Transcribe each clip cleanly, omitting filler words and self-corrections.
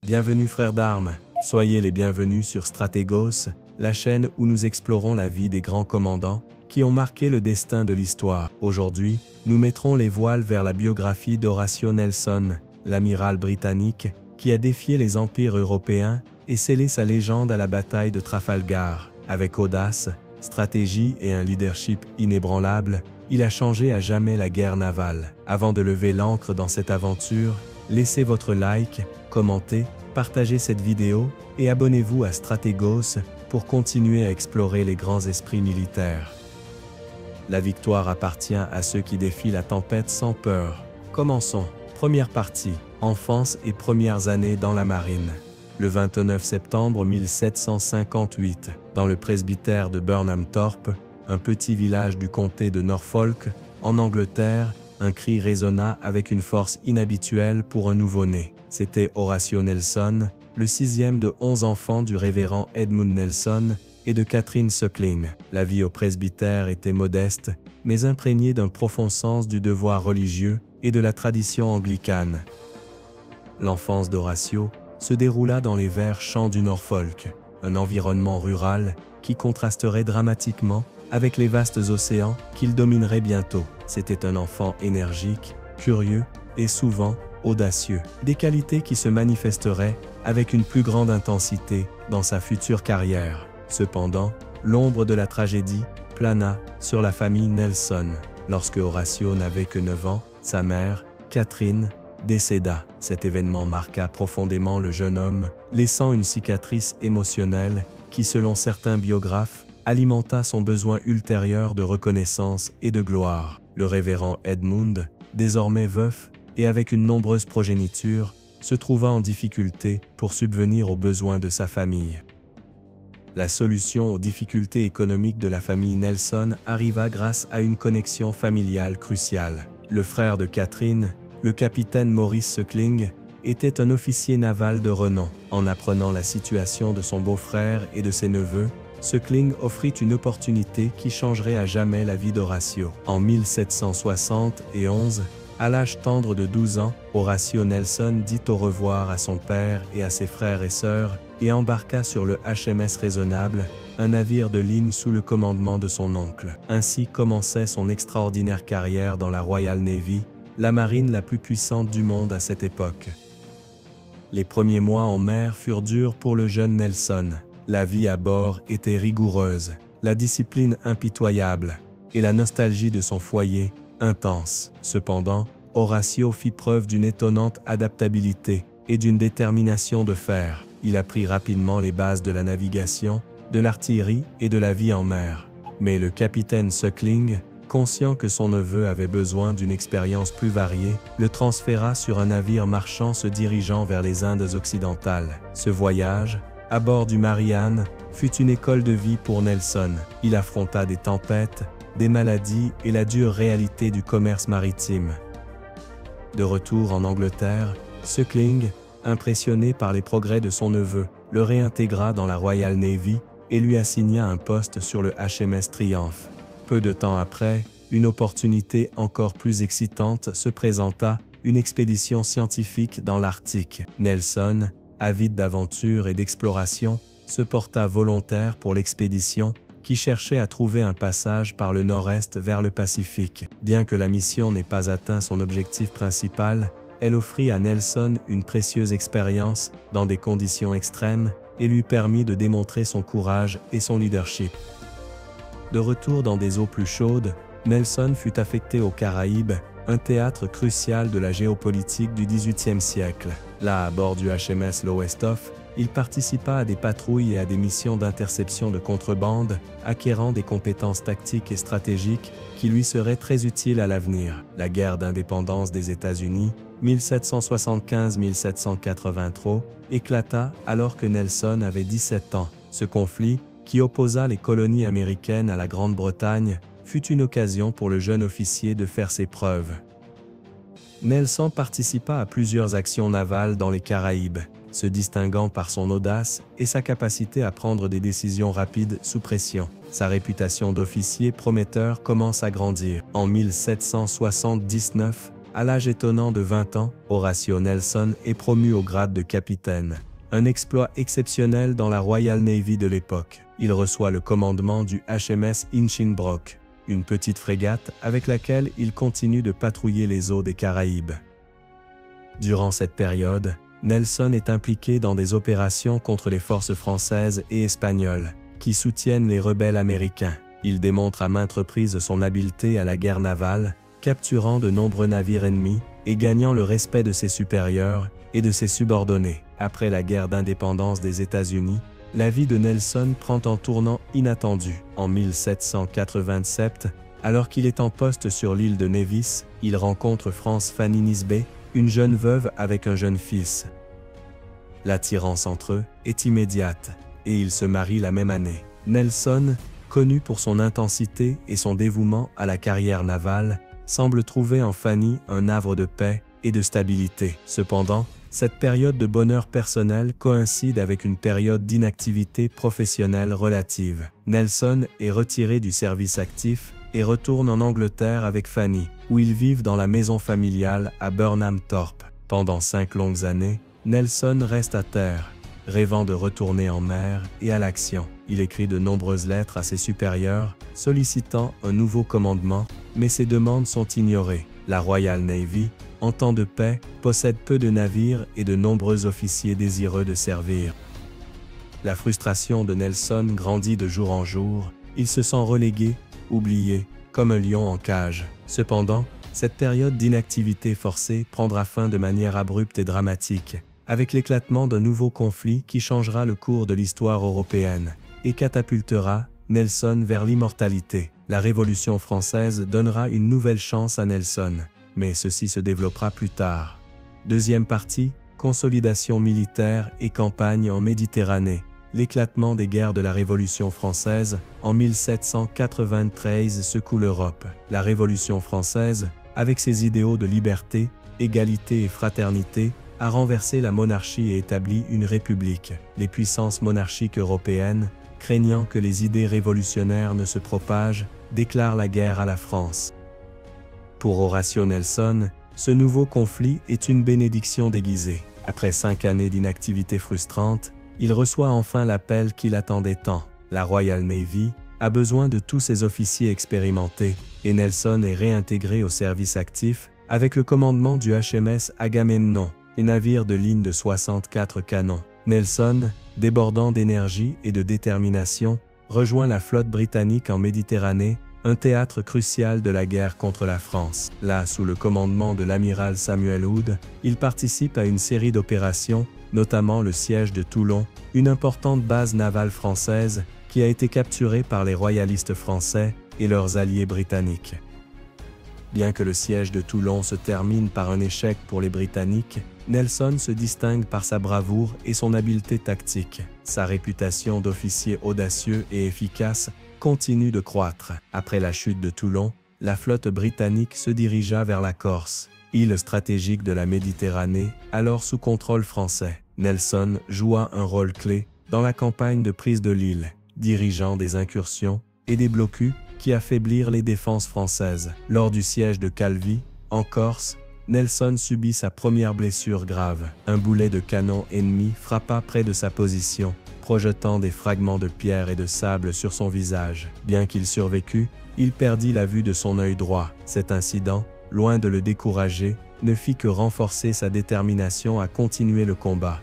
Bienvenue frères d'armes, soyez les bienvenus sur Stratégos, la chaîne où nous explorons la vie des grands commandants qui ont marqué le destin de l'histoire. Aujourd'hui, nous mettrons les voiles vers la biographie d'Horatio Nelson, l'amiral britannique qui a défié les empires européens et scellé sa légende à la bataille de Trafalgar. Avec audace, stratégie et un leadership inébranlable, il a changé à jamais la guerre navale. Avant de lever l'ancre dans cette aventure, laissez votre like, commentez, partagez cette vidéo et abonnez-vous à Stratégos pour continuer à explorer les grands esprits militaires. La victoire appartient à ceux qui défient la tempête sans peur. Commençons. Première partie. Enfance et premières années dans la marine. Le 29 septembre 1758, dans le presbytère de Burnham Thorpe, un petit village du comté de Norfolk, en Angleterre, un cri résonna avec une force inhabituelle pour un nouveau-né. C'était Horatio Nelson, le sixième de 11 enfants du révérend Edmund Nelson et de Catherine Suckling. La vie au presbytère était modeste, mais imprégnée d'un profond sens du devoir religieux et de la tradition anglicane. L'enfance d'Horatio se déroula dans les verts champs du Norfolk, un environnement rural qui contrasterait dramatiquement avec les vastes océans qu'il dominerait bientôt. C'était un enfant énergique, curieux et souvent audacieux, des qualités qui se manifesteraient avec une plus grande intensité dans sa future carrière. Cependant, l'ombre de la tragédie plana sur la famille Nelson. Lorsque Horatio n'avait que 9 ans, sa mère, Catherine, décéda. Cet événement marqua profondément le jeune homme, laissant une cicatrice émotionnelle qui, selon certains biographes, alimenta son besoin ultérieur de reconnaissance et de gloire. Le révérend Edmund, désormais veuf et avec une nombreuse progéniture, se trouva en difficulté pour subvenir aux besoins de sa famille. La solution aux difficultés économiques de la famille Nelson arriva grâce à une connexion familiale cruciale. Le frère de Catherine, le capitaine Maurice Suckling, était un officier naval de renom. En apprenant la situation de son beau-frère et de ses neveux, Suckling offrit une opportunité qui changerait à jamais la vie d'Horatio. En 1771, à l'âge tendre de 12 ans, Horatio Nelson dit au revoir à son père et à ses frères et sœurs et embarqua sur le HMS Raisonnable, un navire de ligne sous le commandement de son oncle. Ainsi commençait son extraordinaire carrière dans la Royal Navy, la marine la plus puissante du monde à cette époque. Les premiers mois en mer furent durs pour le jeune Nelson. La vie à bord était rigoureuse, la discipline impitoyable, et la nostalgie de son foyer intense. Cependant, Horatio fit preuve d'une étonnante adaptabilité et d'une détermination de fer. Il apprit rapidement les bases de la navigation, de l'artillerie et de la vie en mer. Mais le capitaine Suckling, conscient que son neveu avait besoin d'une expérience plus variée, le transféra sur un navire marchand se dirigeant vers les Indes occidentales. Ce voyage, à bord du Marianne, fut une école de vie pour Nelson. Il affronta des tempêtes, des maladies et la dure réalité du commerce maritime. De retour en Angleterre, Suckling, impressionné par les progrès de son neveu, le réintégra dans la Royal Navy et lui assigna un poste sur le HMS Triumph. Peu de temps après, une opportunité encore plus excitante se présenta, une expédition scientifique dans l'Arctique. Nelson, avide d'aventure et d'exploration, se porta volontaire pour l'expédition, qui cherchait à trouver un passage par le nord-est vers le Pacifique. Bien que la mission n'ait pas atteint son objectif principal, elle offrit à Nelson une précieuse expérience dans des conditions extrêmes et lui permit de démontrer son courage et son leadership. De retour dans des eaux plus chaudes, Nelson fut affecté aux Caraïbes, un théâtre crucial de la géopolitique du XVIIIe siècle. Là, à bord du HMS Lowestoft, il participa à des patrouilles et à des missions d'interception de contrebande, acquérant des compétences tactiques et stratégiques qui lui seraient très utiles à l'avenir. La guerre d'indépendance des États-Unis, 1775-1783, éclata alors que Nelson avait 17 ans. Ce conflit, qui opposa les colonies américaines à la Grande-Bretagne, fut une occasion pour le jeune officier de faire ses preuves. Nelson participa à plusieurs actions navales dans les Caraïbes, se distinguant par son audace et sa capacité à prendre des décisions rapides sous pression. Sa réputation d'officier prometteur commence à grandir. En 1779, À l'âge étonnant de 20 ans, Horatio Nelson est promu au grade de capitaine. Un exploit exceptionnel dans la Royal Navy de l'époque. Il reçoit le commandement du HMS Hinchinbrook, une petite frégate avec laquelle il continue de patrouiller les eaux des Caraïbes. Durant cette période, Nelson est impliqué dans des opérations contre les forces françaises et espagnoles, qui soutiennent les rebelles américains. Il démontre à maintes reprises son habileté à la guerre navale, capturant de nombreux navires ennemis et gagnant le respect de ses supérieurs et de ses subordonnés. Après la guerre d'indépendance des États-Unis, la vie de Nelson prend un tournant inattendu. En 1787, alors qu'il est en poste sur l'île de Nevis, il rencontre France Fanny Nisbet, une jeune veuve avec un jeune fils. L'attirance entre eux est immédiate, et ils se marient la même année. Nelson, connu pour son intensité et son dévouement à la carrière navale, semble trouver en Fanny un havre de paix et de stabilité. Cependant, cette période de bonheur personnel coïncide avec une période d'inactivité professionnelle relative. Nelson est retiré du service actif et retourne en Angleterre avec Fanny, où ils vivent dans la maison familiale à Burnham Thorpe. Pendant 5 longues années, Nelson reste à terre, rêvant de retourner en mer et à l'action. Il écrit de nombreuses lettres à ses supérieurs, sollicitant un nouveau commandement, mais ses demandes sont ignorées. La Royal Navy, en temps de paix, possède peu de navires et de nombreux officiers désireux de servir. La frustration de Nelson grandit de jour en jour, il se sent relégué, oublié, comme un lion en cage. Cependant, cette période d'inactivité forcée prendra fin de manière abrupte et dramatique, avec l'éclatement d'un nouveau conflit qui changera le cours de l'histoire européenne et catapultera Nelson vers l'immortalité. La Révolution française donnera une nouvelle chance à Nelson, mais ceci se développera plus tard. Deuxième partie, consolidation militaire et campagne en Méditerranée. L'éclatement des guerres de la Révolution française en 1793 secoue l'Europe. La Révolution française, avec ses idéaux de liberté, égalité et fraternité, a renversé la monarchie et établi une république. Les puissances monarchiques européennes, craignant que les idées révolutionnaires ne se propagent, déclarent la guerre à la France. Pour Horatio Nelson, ce nouveau conflit est une bénédiction déguisée. Après 5 années d'inactivité frustrante, il reçoit enfin l'appel qu'il attendait tant. La Royal Navy a besoin de tous ses officiers expérimentés, et Nelson est réintégré au service actif avec le commandement du HMS Agamemnon, un navire de ligne de 64 canons. Nelson, débordant d'énergie et de détermination, rejoint la flotte britannique en Méditerranée, un théâtre crucial de la guerre contre la France. Là, sous le commandement de l'amiral Samuel Hood, il participe à une série d'opérations, notamment le siège de Toulon, une importante base navale française qui a été capturée par les royalistes français et leurs alliés britanniques. Bien que le siège de Toulon se termine par un échec pour les Britanniques, Nelson se distingue par sa bravoure et son habileté tactique. Sa réputation d'officier audacieux et efficace continue de croître. Après la chute de Toulon, la flotte britannique se dirigea vers la Corse, île stratégique de la Méditerranée, alors sous contrôle français. Nelson joua un rôle clé dans la campagne de prise de l'île, dirigeant des incursions et des blocus qui affaiblirent les défenses françaises. Lors du siège de Calvi, en Corse, Nelson subit sa première blessure grave. Un boulet de canon ennemi frappa près de sa position, projetant des fragments de pierre et de sable sur son visage. Bien qu'il survécut, il perdit la vue de son œil droit. Cet incident, loin de le décourager, ne fit que renforcer sa détermination à continuer le combat.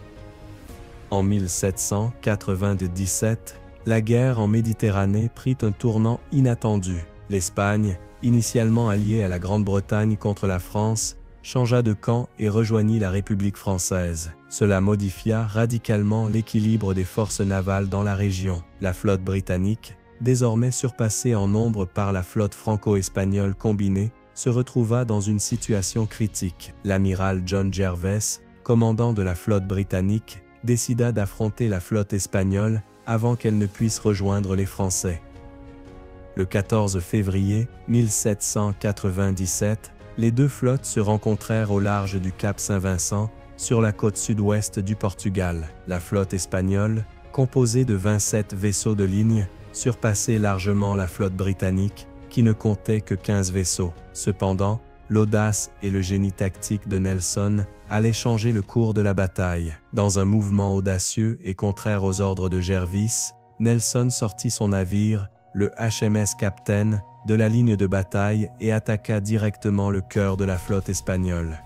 En 1797, la guerre en Méditerranée prit un tournant inattendu. L'Espagne, initialement alliée à la Grande-Bretagne contre la France, changea de camp et rejoignit la République française. Cela modifia radicalement l'équilibre des forces navales dans la région. La flotte britannique, désormais surpassée en nombre par la flotte franco-espagnole combinée, se retrouva dans une situation critique. L'amiral John Jervis, commandant de la flotte britannique, décida d'affronter la flotte espagnole avant qu'elle ne puisse rejoindre les Français. Le 14 février 1797, les deux flottes se rencontrèrent au large du cap Saint-Vincent, sur la côte sud-ouest du Portugal. La flotte espagnole, composée de 27 vaisseaux de ligne, surpassait largement la flotte britannique, qui ne comptait que 15 vaisseaux. Cependant, l'audace et le génie tactique de Nelson allaient changer le cours de la bataille. Dans un mouvement audacieux et contraire aux ordres de Gervais, Nelson sortit son navire, le HMS Captain, de la ligne de bataille et attaqua directement le cœur de la flotte espagnole.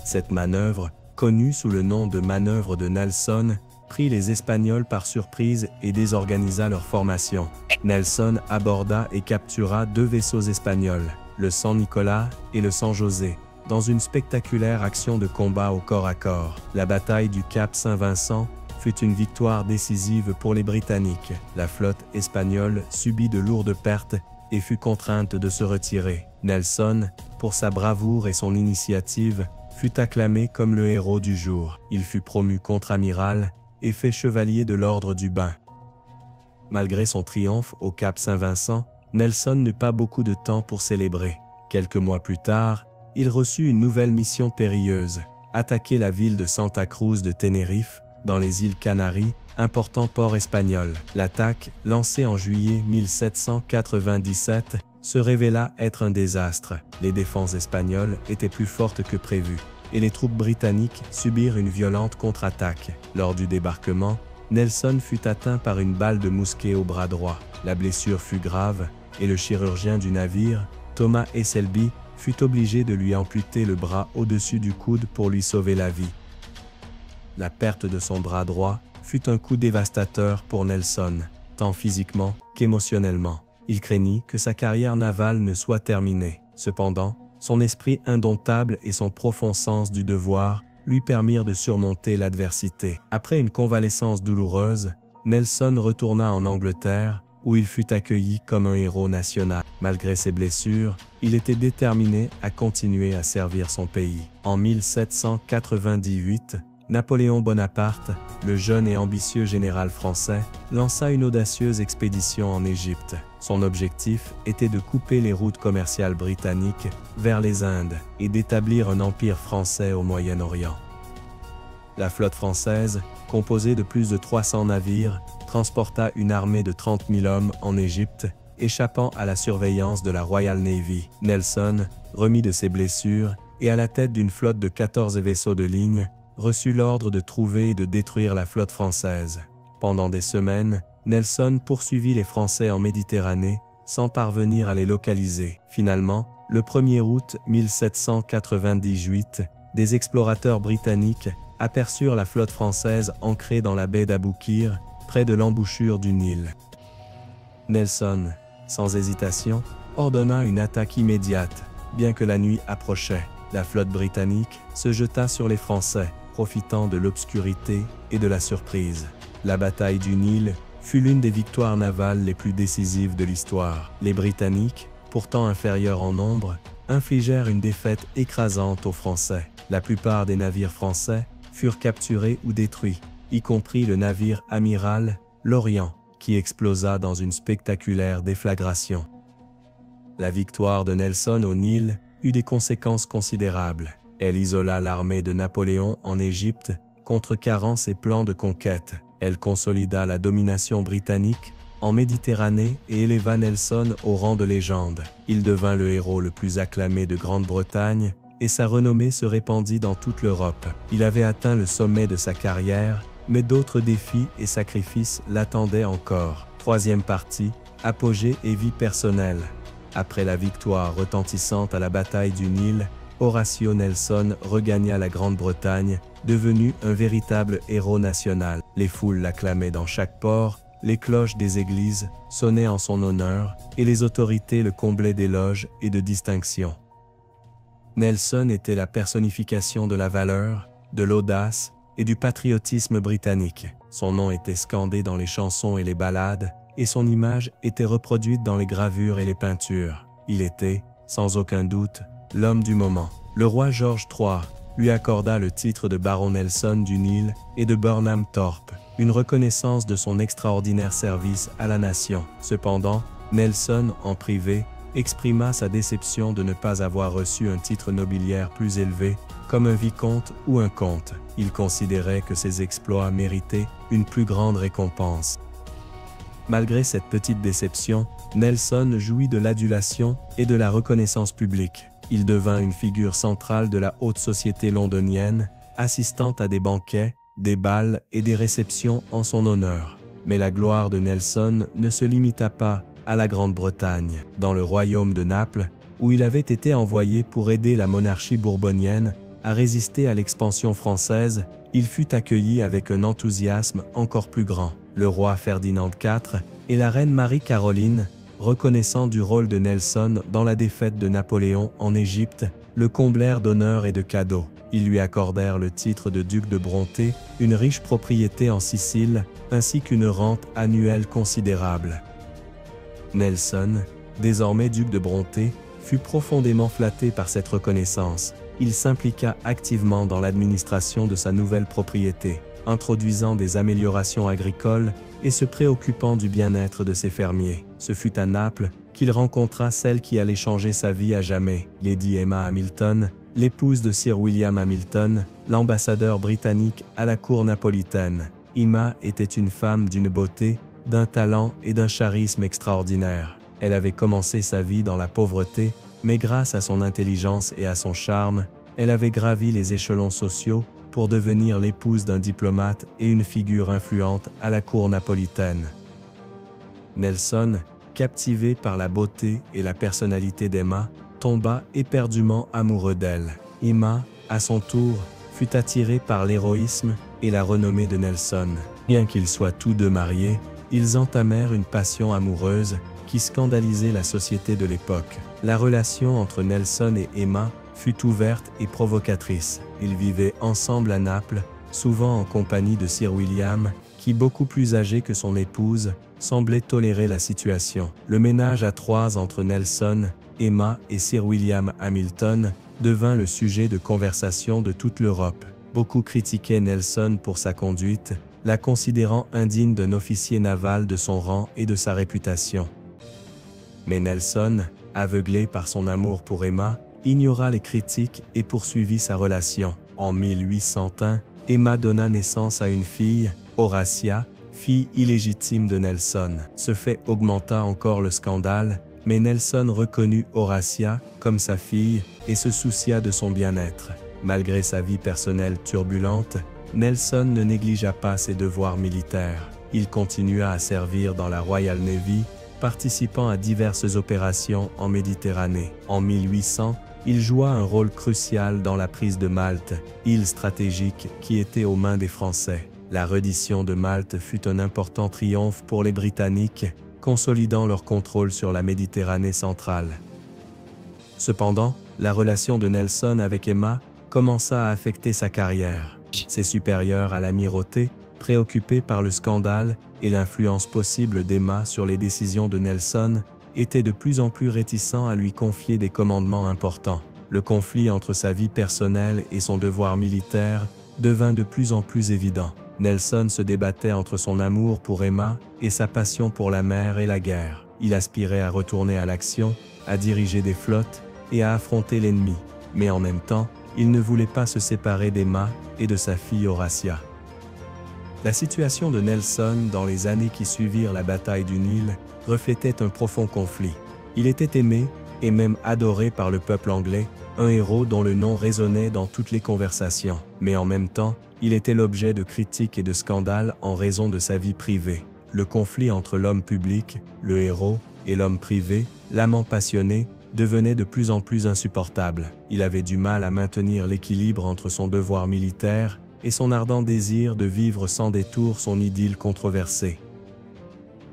Cette manœuvre, connue sous le nom de manœuvre de Nelson, prit les Espagnols par surprise et désorganisa leur formation. Nelson aborda et captura 2 vaisseaux espagnols, le San Nicolas et le San José, dans une spectaculaire action de combat au corps à corps. La bataille du Cap Saint-Vincent fut une victoire décisive pour les Britanniques. La flotte espagnole subit de lourdes pertes et fut contrainte de se retirer. Nelson, pour sa bravoure et son initiative, fut acclamé comme le héros du jour. Il fut promu contre-amiral et fait chevalier de l'ordre du Bain. Malgré son triomphe au Cap Saint-Vincent, Nelson n'eut pas beaucoup de temps pour célébrer. Quelques mois plus tard, il reçut une nouvelle mission périlleuse, attaquer la ville de Santa Cruz de Tenerife, dans les îles Canaries, important port espagnol. L'attaque, lancée en juillet 1797, se révéla être un désastre. Les défenses espagnoles étaient plus fortes que prévu, et les troupes britanniques subirent une violente contre-attaque. Lors du débarquement, Nelson fut atteint par une balle de mousquet au bras droit. La blessure fut grave, et le chirurgien du navire, Thomas Esselby, fut obligé de lui amputer le bras au-dessus du coude pour lui sauver la vie. La perte de son bras droit fut un coup dévastateur pour Nelson, tant physiquement qu'émotionnellement. Il craignit que sa carrière navale ne soit terminée. Cependant, son esprit indomptable et son profond sens du devoir lui permirent de surmonter l'adversité. Après une convalescence douloureuse, Nelson retourna en Angleterre, où il fut accueilli comme un héros national. Malgré ses blessures, il était déterminé à continuer à servir son pays. En 1798, Napoléon Bonaparte, le jeune et ambitieux général français, lança une audacieuse expédition en Égypte. Son objectif était de couper les routes commerciales britanniques vers les Indes et d'établir un empire français au Moyen-Orient. La flotte française, composée de plus de 300 navires, transporta une armée de 30 000 hommes en Égypte, échappant à la surveillance de la Royal Navy. Nelson, remis de ses blessures et à la tête d'une flotte de 14 vaisseaux de ligne, reçut l'ordre de trouver et de détruire la flotte française. Pendant des semaines, Nelson poursuivit les Français en Méditerranée, sans parvenir à les localiser. Finalement, le 1er août 1798, des explorateurs britanniques aperçurent la flotte française ancrée dans la baie d'Aboukir, près de l'embouchure du Nil. Nelson, sans hésitation, ordonna une attaque immédiate, bien que la nuit approchait. La flotte britannique se jeta sur les Français, profitant de l'obscurité et de la surprise. La bataille du Nil fut l'une des victoires navales les plus décisives de l'histoire. Les Britanniques, pourtant inférieurs en nombre, infligèrent une défaite écrasante aux Français. La plupart des navires français furent capturés ou détruits, y compris le navire amiral, l'Orient, qui explosa dans une spectaculaire déflagration. La victoire de Nelson au Nil eut des conséquences considérables. Elle isola l'armée de Napoléon en Égypte, contrecarrant ses plans de conquête. Elle consolida la domination britannique en Méditerranée et éleva Nelson au rang de légende. Il devint le héros le plus acclamé de Grande-Bretagne et sa renommée se répandit dans toute l'Europe. Il avait atteint le sommet de sa carrière, mais d'autres défis et sacrifices l'attendaient encore. Troisième partie, apogée et vie personnelle. Après la victoire retentissante à la bataille du Nil, Horatio Nelson regagna la Grande-Bretagne, devenu un véritable héros national. Les foules l'acclamaient dans chaque port, les cloches des églises sonnaient en son honneur et les autorités le comblaient d'éloges et de distinctions. Nelson était la personnification de la valeur, de l'audace et du patriotisme britannique. Son nom était scandé dans les chansons et les ballades, et son image était reproduite dans les gravures et les peintures. Il était, sans aucun doute, l'homme du moment. Le roi George III lui accorda le titre de baron Nelson du Nil et de Burnham Thorpe, une reconnaissance de son extraordinaire service à la nation. Cependant, Nelson, en privé, exprima sa déception de ne pas avoir reçu un titre nobiliaire plus élevé, comme un vicomte ou un comte. Il considérait que ses exploits méritaient une plus grande récompense. Malgré cette petite déception, Nelson jouit de l'adulation et de la reconnaissance publique. Il devint une figure centrale de la haute société londonienne, assistant à des banquets, des bals et des réceptions en son honneur. Mais la gloire de Nelson ne se limita pas à la Grande-Bretagne. Dans le royaume de Naples, où il avait été envoyé pour aider la monarchie bourbonienne à résister à l'expansion française, il fut accueilli avec un enthousiasme encore plus grand. Le roi Ferdinand IV et la reine Marie-Caroline, reconnaissant du rôle de Nelson dans la défaite de Napoléon en Égypte, le comblèrent d'honneurs et de cadeaux. Ils lui accordèrent le titre de duc de Bronté, une riche propriété en Sicile, ainsi qu'une rente annuelle considérable. Nelson, désormais duc de Bronté, fut profondément flatté par cette reconnaissance. Il s'impliqua activement dans l'administration de sa nouvelle propriété, introduisant des améliorations agricoles et se préoccupant du bien-être de ses fermiers. Ce fut à Naples qu'il rencontra celle qui allait changer sa vie à jamais, Lady Emma Hamilton, l'épouse de Sir William Hamilton, l'ambassadeur britannique à la cour napolitaine. Emma était une femme d'une beauté, d'un talent et d'un charisme extraordinaire. Elle avait commencé sa vie dans la pauvreté, mais grâce à son intelligence et à son charme, elle avait gravi les échelons sociaux pour devenir l'épouse d'un diplomate et une figure influente à la cour napolitaine. Nelson, captivé par la beauté et la personnalité d'Emma, tomba éperdument amoureux d'elle. Emma, à son tour, fut attirée par l'héroïsme et la renommée de Nelson. Bien qu'ils soient tous deux mariés, ils entamèrent une passion amoureuse qui scandalisait la société de l'époque. La relation entre Nelson et Emma fut ouverte et provocatrice. Ils vivaient ensemble à Naples, souvent en compagnie de Sir William, qui, beaucoup plus âgé que son épouse, semblait tolérer la situation. Le ménage à trois entre Nelson, Emma et Sir William Hamilton devint le sujet de conversation de toute l'Europe. Beaucoup critiquaient Nelson pour sa conduite, la considérant indigne d'un officier naval de son rang et de sa réputation. Mais Nelson, aveuglé par son amour pour Emma, ignora les critiques et poursuivit sa relation. En 1801, Emma donna naissance à une fille, Horatia, fille illégitime de Nelson. Ce fait augmenta encore le scandale, mais Nelson reconnut Horatia comme sa fille et se soucia de son bien-être. Malgré sa vie personnelle turbulente, Nelson ne négligea pas ses devoirs militaires. Il continua à servir dans la Royal Navy, participant à diverses opérations en Méditerranée. En 1800, il joua un rôle crucial dans la prise de Malte, île stratégique qui était aux mains des Français. La reddition de Malte fut un important triomphe pour les Britanniques, consolidant leur contrôle sur la Méditerranée centrale. Cependant, la relation de Nelson avec Emma commença à affecter sa carrière. Ses supérieurs à l'amirauté, préoccupés par le scandale et l'influence possible d'Emma sur les décisions de Nelson, étaient de plus en plus réticents à lui confier des commandements importants. Le conflit entre sa vie personnelle et son devoir militaire devint de plus en plus évident. Nelson se débattait entre son amour pour Emma et sa passion pour la mer et la guerre. Il aspirait à retourner à l'action, à diriger des flottes et à affronter l'ennemi. Mais en même temps, il ne voulait pas se séparer d'Emma et de sa fille Horatia. La situation de Nelson dans les années qui suivirent la bataille du Nil reflétait un profond conflit. Il était aimé et même adoré par le peuple anglais, un héros dont le nom résonnait dans toutes les conversations. Mais en même temps, il était l'objet de critiques et de scandales en raison de sa vie privée. Le conflit entre l'homme public, le héros, et l'homme privé, l'amant passionné, devenait de plus en plus insupportable. Il avait du mal à maintenir l'équilibre entre son devoir militaire et son ardent désir de vivre sans détour son idylle controversée.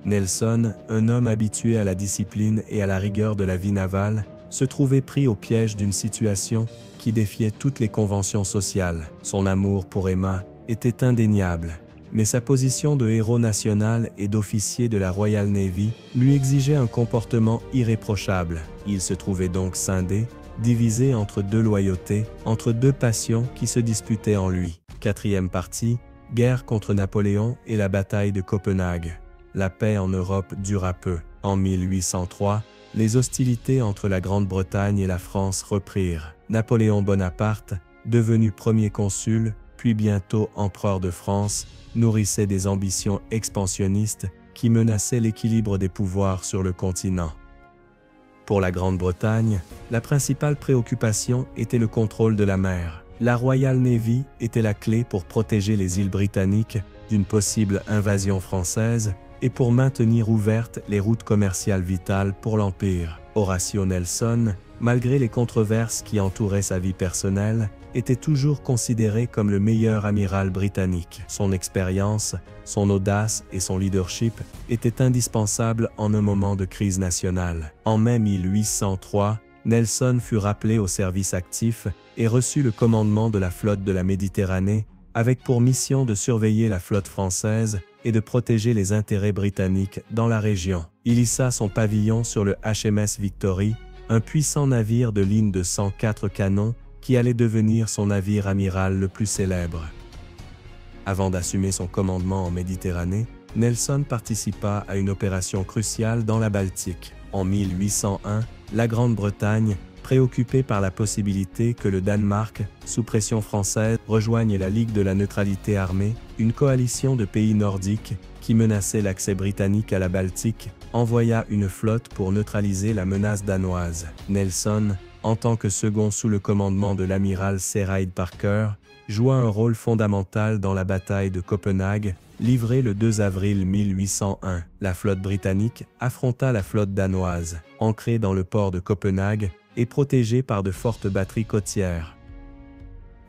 Nelson, un homme habitué à la discipline et à la rigueur de la vie navale, se trouvait pris au piège d'une situation qui défiait toutes les conventions sociales. Son amour pour Emma était indéniable, mais sa position de héros national et d'officier de la Royal Navy lui exigeait un comportement irréprochable. Il se trouvait donc scindé, divisé entre deux loyautés, entre deux passions qui se disputaient en lui. Quatrième partie, guerre contre Napoléon et la bataille de Copenhague. La paix en Europe dura peu. En 1803, les hostilités entre la Grande-Bretagne et la France reprirent. Napoléon Bonaparte, devenu premier consul, puis bientôt empereur de France, nourrissait des ambitions expansionnistes qui menaçaient l'équilibre des pouvoirs sur le continent. Pour la Grande-Bretagne, la principale préoccupation était le contrôle de la mer. La Royal Navy était la clé pour protéger les îles britanniques d'une possible invasion française et pour maintenir ouvertes les routes commerciales vitales pour l'Empire. Horatio Nelson, malgré les controverses qui entouraient sa vie personnelle, était toujours considéré comme le meilleur amiral britannique. Son expérience, son audace et son leadership étaient indispensables en un moment de crise nationale. En mai 1803, Nelson fut rappelé au service actif et reçut le commandement de la flotte de la Méditerranée, avec pour mission de surveiller la flotte française et de protéger les intérêts britanniques dans la région. Il hissa son pavillon sur le HMS Victory, un puissant navire de ligne de 104 canons qui allait devenir son navire amiral le plus célèbre. Avant d'assumer son commandement en Méditerranée, Nelson participa à une opération cruciale dans la Baltique. En 1801, la Grande-Bretagne, préoccupée par la possibilité que le Danemark, sous pression française, rejoigne la Ligue de la neutralité armée, une coalition de pays nordiques qui menaçait l'accès britannique à la Baltique, envoya une flotte pour neutraliser la menace danoise. Nelson, en tant que second sous le commandement de l'amiral Sir Hyde Parker, joua un rôle fondamental dans la bataille de Copenhague, livrée le 2 avril 1801. La flotte britannique affronta la flotte danoise, ancrée dans le port de Copenhague et protégée par de fortes batteries côtières.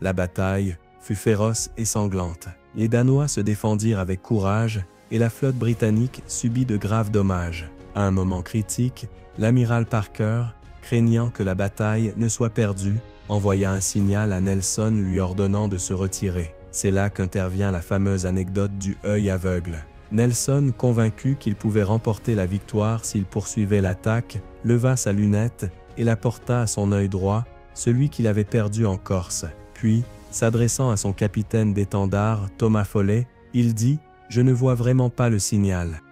La bataille fut féroce et sanglante. Les Danois se défendirent avec courage et la flotte britannique subit de graves dommages. À un moment critique, l'amiral Parker, craignant que la bataille ne soit perdue, envoya un signal à Nelson lui ordonnant de se retirer. C'est là qu'intervient la fameuse anecdote du œil aveugle. Nelson, convaincu qu'il pouvait remporter la victoire s'il poursuivait l'attaque, leva sa lunette et la porta à son œil droit, celui qu'il avait perdu en Corse. Puis, s'adressant à son capitaine d'étendard, Thomas Foley, il dit « Je ne vois vraiment pas le signal ».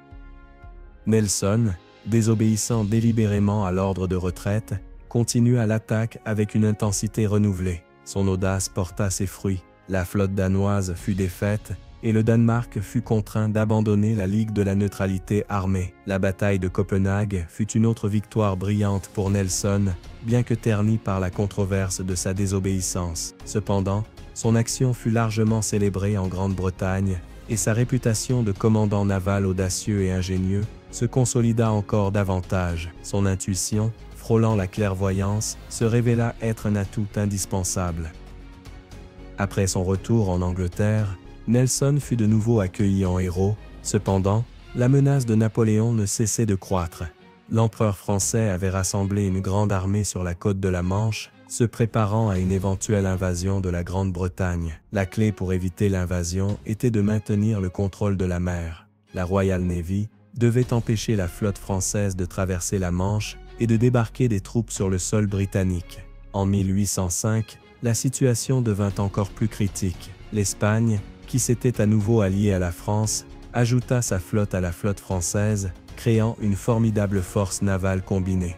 Nelson, désobéissant délibérément à l'ordre de retraite, continua l'attaque avec une intensité renouvelée. Son audace porta ses fruits. La flotte danoise fut défaite et le Danemark fut contraint d'abandonner la Ligue de la neutralité armée. La bataille de Copenhague fut une autre victoire brillante pour Nelson, bien que ternie par la controverse de sa désobéissance. Cependant, son action fut largement célébrée en Grande-Bretagne et sa réputation de commandant naval audacieux et ingénieux se consolida encore davantage. Son intuition, frôlant la clairvoyance, se révéla être un atout indispensable. Après son retour en Angleterre, Nelson fut de nouveau accueilli en héros. Cependant, la menace de Napoléon ne cessait de croître. L'empereur français avait rassemblé une grande armée sur la côte de la Manche, se préparant à une éventuelle invasion de la Grande-Bretagne. La clé pour éviter l'invasion était de maintenir le contrôle de la mer. La Royal Navy devait empêcher la flotte française de traverser la Manche et de débarquer des troupes sur le sol britannique. En 1805, la situation devint encore plus critique. L'Espagne, qui s'était à nouveau alliée à la France, ajouta sa flotte à la flotte française, créant une formidable force navale combinée.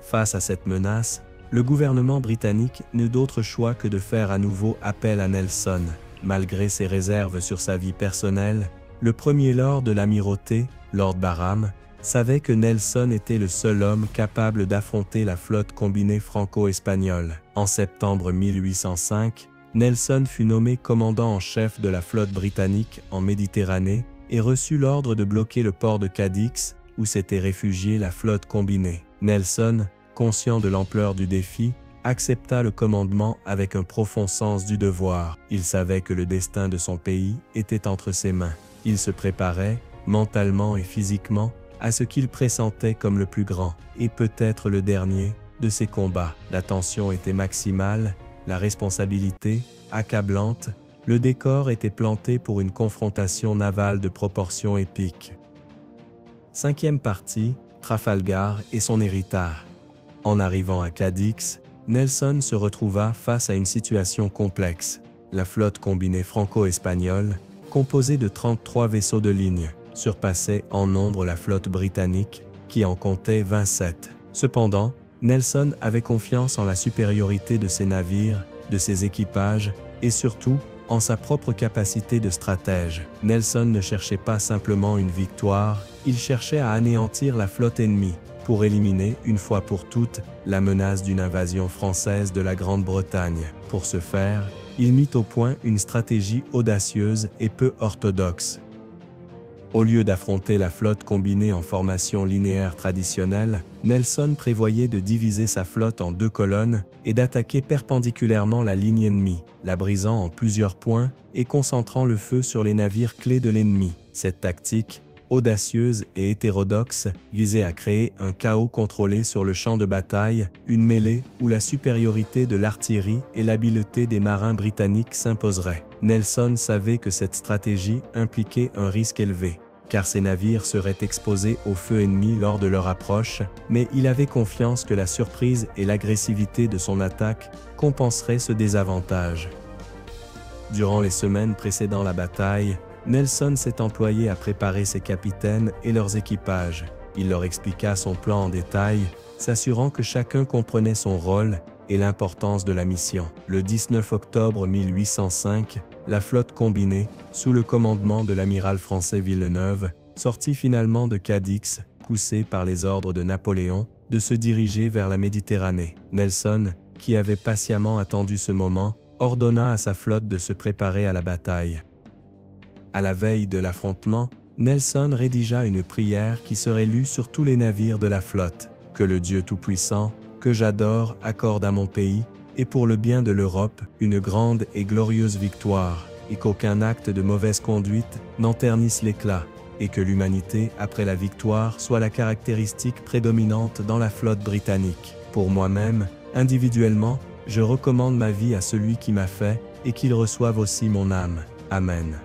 Face à cette menace, le gouvernement britannique n'eut d'autre choix que de faire à nouveau appel à Nelson. Malgré ses réserves sur sa vie personnelle, le premier lord de l'amirauté, Lord Barham, savait que Nelson était le seul homme capable d'affronter la flotte combinée franco-espagnole. En septembre 1805, Nelson fut nommé commandant en chef de la flotte britannique en Méditerranée et reçut l'ordre de bloquer le port de Cadix, où s'était réfugiée la flotte combinée. Nelson, conscient de l'ampleur du défi, accepta le commandement avec un profond sens du devoir. Il savait que le destin de son pays était entre ses mains. Il se préparait, mentalement et physiquement, à ce qu'il pressentait comme le plus grand, et peut-être le dernier, de ses combats. La tension était maximale, la responsabilité, accablante, le décor était planté pour une confrontation navale de proportions épiques. Cinquième partie, Trafalgar et son héritage. En arrivant à Cadix, Nelson se retrouva face à une situation complexe. La flotte combinée franco-espagnole, composée de 33 vaisseaux de ligne, surpassait en nombre la flotte britannique, qui en comptait 27. Cependant, Nelson avait confiance en la supériorité de ses navires, de ses équipages, et surtout, en sa propre capacité de stratège. Nelson ne cherchait pas simplement une victoire, il cherchait à anéantir la flotte ennemie. pour éliminer, une fois pour toutes, la menace d'une invasion française de la Grande-Bretagne. Pour ce faire, il mit au point une stratégie audacieuse et peu orthodoxe. Au lieu d'affronter la flotte combinée en formation linéaire traditionnelle, Nelson prévoyait de diviser sa flotte en deux colonnes et d'attaquer perpendiculairement la ligne ennemie, la brisant en plusieurs points et concentrant le feu sur les navires clés de l'ennemi. Cette tactique, audacieuse et hétérodoxe, visait à créer un chaos contrôlé sur le champ de bataille, une mêlée où la supériorité de l'artillerie et l'habileté des marins britanniques s'imposeraient. Nelson savait que cette stratégie impliquait un risque élevé, car ses navires seraient exposés au feu ennemi lors de leur approche, mais il avait confiance que la surprise et l'agressivité de son attaque compenseraient ce désavantage. Durant les semaines précédant la bataille, Nelson s'est employé à préparer ses capitaines et leurs équipages. Il leur expliqua son plan en détail, s'assurant que chacun comprenait son rôle et l'importance de la mission. Le 19 octobre 1805, la flotte combinée, sous le commandement de l'amiral français Villeneuve, sortit finalement de Cadix, poussée par les ordres de Napoléon, de se diriger vers la Méditerranée. Nelson, qui avait patiemment attendu ce moment, ordonna à sa flotte de se préparer à la bataille. À la veille de l'affrontement, Nelson rédigea une prière qui serait lue sur tous les navires de la flotte. « Que le Dieu Tout-Puissant, que j'adore, accorde à mon pays, et pour le bien de l'Europe, une grande et glorieuse victoire, et qu'aucun acte de mauvaise conduite n'en ternisse l'éclat, et que l'humanité, après la victoire, soit la caractéristique prédominante dans la flotte britannique. Pour moi-même, individuellement, je recommande ma vie à celui qui m'a fait, et qu'il reçoive aussi mon âme. Amen. »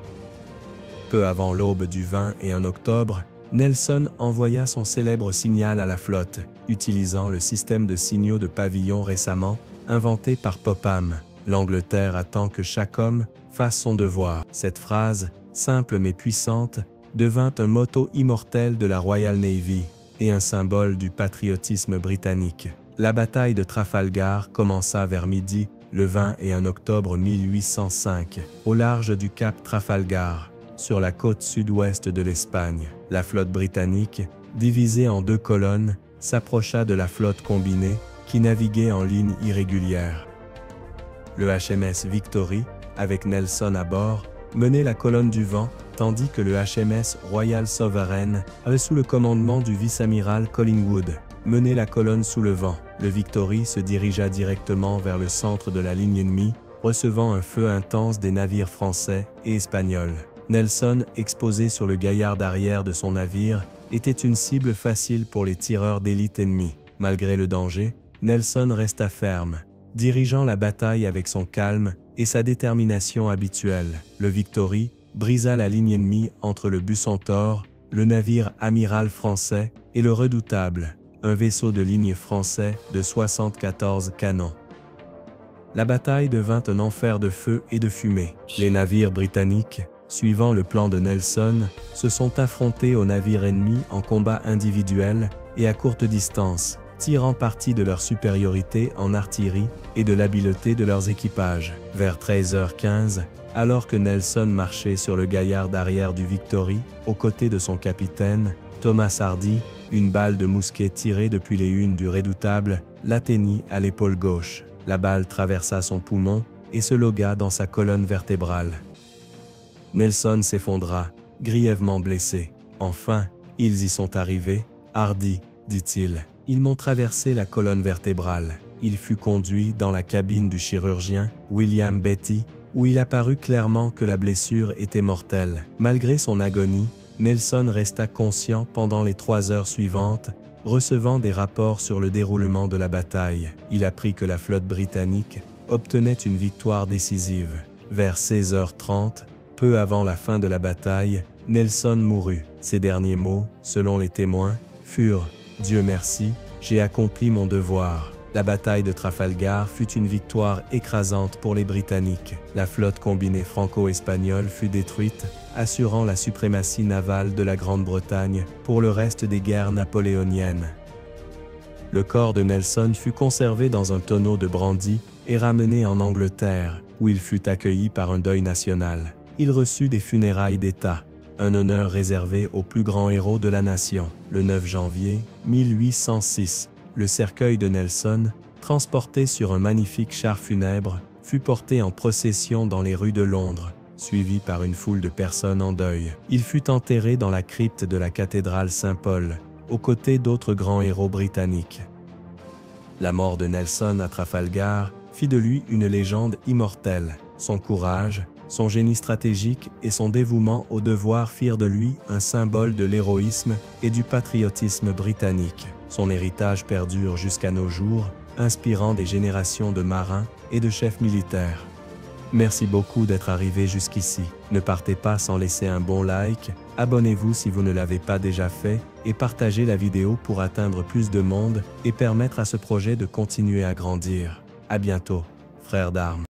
Peu avant l'aube du 21 octobre, Nelson envoya son célèbre signal à la flotte, utilisant le système de signaux de pavillon récemment inventé par Popham. L'Angleterre attend que chaque homme fasse son devoir. Cette phrase, simple mais puissante, devint un motto immortel de la Royal Navy et un symbole du patriotisme britannique. La bataille de Trafalgar commença vers midi, le 21 octobre 1805, au large du cap Trafalgar, sur la côte sud-ouest de l'Espagne. La flotte britannique, divisée en deux colonnes, s'approcha de la flotte combinée, qui naviguait en ligne irrégulière. Le HMS Victory, avec Nelson à bord, menait la colonne du vent, tandis que le HMS Royal Sovereign, sous le commandement du vice-amiral Collingwood, menait la colonne sous le vent. Le Victory se dirigea directement vers le centre de la ligne ennemie, recevant un feu intense des navires français et espagnols. Nelson, exposé sur le gaillard d'arrière de son navire, était une cible facile pour les tireurs d'élite ennemis. Malgré le danger, Nelson resta ferme, dirigeant la bataille avec son calme et sa détermination habituelle. Le Victory brisa la ligne ennemie entre le Bucentaure, le navire amiral français, et le Redoutable, un vaisseau de ligne français de 74 canons. La bataille devint un enfer de feu et de fumée. Les navires britanniques, suivant le plan de Nelson, se sont affrontés aux navires ennemis en combat individuel et à courte distance, tirant parti de leur supériorité en artillerie et de l'habileté de leurs équipages. Vers 13h15, alors que Nelson marchait sur le gaillard d'arrière du Victory, aux côtés de son capitaine, Thomas Hardy, une balle de mousquet tirée depuis les hunes du Redoutable l'atteignit à l'épaule gauche. La balle traversa son poumon et se logua dans sa colonne vertébrale. Nelson s'effondra, grièvement blessé. Enfin, ils y sont arrivés. Hardy, dit-il. Ils m'ont traversé la colonne vertébrale. Il fut conduit dans la cabine du chirurgien, William Beatty, où il apparut clairement que la blessure était mortelle. Malgré son agonie, Nelson resta conscient pendant les 3 heures suivantes, recevant des rapports sur le déroulement de la bataille. Il apprit que la flotte britannique obtenait une victoire décisive. Vers 16h30, peu avant la fin de la bataille, Nelson mourut. Ses derniers mots, selon les témoins, furent « Dieu merci, j'ai accompli mon devoir ». La bataille de Trafalgar fut une victoire écrasante pour les Britanniques. La flotte combinée franco-espagnole fut détruite, assurant la suprématie navale de la Grande-Bretagne pour le reste des guerres napoléoniennes. Le corps de Nelson fut conservé dans un tonneau de brandy et ramené en Angleterre, où il fut accueilli par un deuil national. Il reçut des funérailles d'État. un honneur réservé aux plus grands héros de la nation. Le 9 janvier 1806, le cercueil de Nelson, transporté sur un magnifique char funèbre, fut porté en procession dans les rues de Londres, suivi par une foule de personnes en deuil. Il fut enterré dans la crypte de la cathédrale Saint-Paul, aux côtés d'autres grands héros britanniques. La mort de Nelson à Trafalgar fit de lui une légende immortelle. Son courage, son génie stratégique et son dévouement au devoir firent de lui un symbole de l'héroïsme et du patriotisme britannique. Son héritage perdure jusqu'à nos jours, inspirant des générations de marins et de chefs militaires. Merci beaucoup d'être arrivé jusqu'ici. Ne partez pas sans laisser un bon like, abonnez-vous si vous ne l'avez pas déjà fait, et partagez la vidéo pour atteindre plus de monde et permettre à ce projet de continuer à grandir. À bientôt, frères d'armes.